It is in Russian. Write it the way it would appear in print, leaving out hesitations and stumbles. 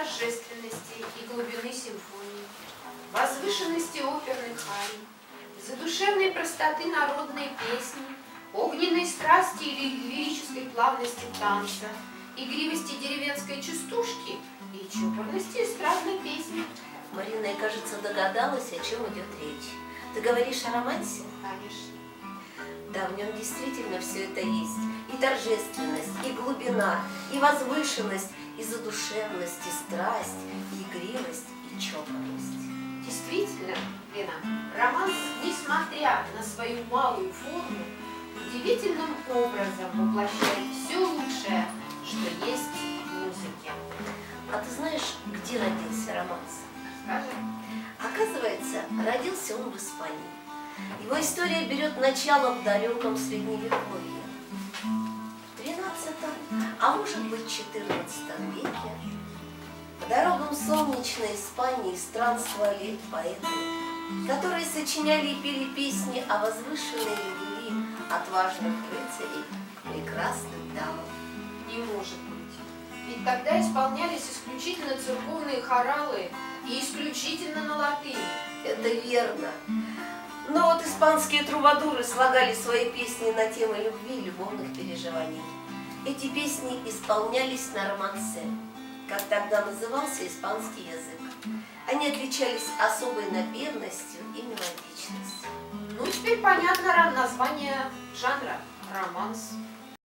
торжественности и глубины симфонии, возвышенности оперных арий, задушевной простоты народной песни, огненной страсти или лирической плавности танца, игривости деревенской частушки и чопорности эстрадной песни. Марина, я, кажется, догадалась, о чем идет речь. Ты говоришь о романсе? Конечно. Да, в нем действительно все это есть. И торжественность, и глубина, и возвышенность, и задушевность, и страсть, и игривость, и чопорность. Действительно, Лена, романс, несмотря на свою малую форму, удивительным образом воплощает все лучшее, что есть в музыке. А ты знаешь, где родился романс? Скажи. Оказывается, родился он в Испании. Его история берет начало в далеком Средневековье. В 13-м, а может быть 14 веке, по дорогам солнечной Испании странствовали поэты, которые сочиняли и пели песни о возвышенной любви отважных рыцарей прекрасным дамам. Не может быть. Ведь тогда исполнялись исключительно церковные хоралы и исключительно на латыни. Это верно. Но вот испанские трубадуры слагали свои песни на темы любви и любовных переживаний. Эти песни исполнялись на романсе, как тогда назывался испанский язык. Они отличались особой напевностью и мелодичностью. Ну, теперь понятно название жанра – романс.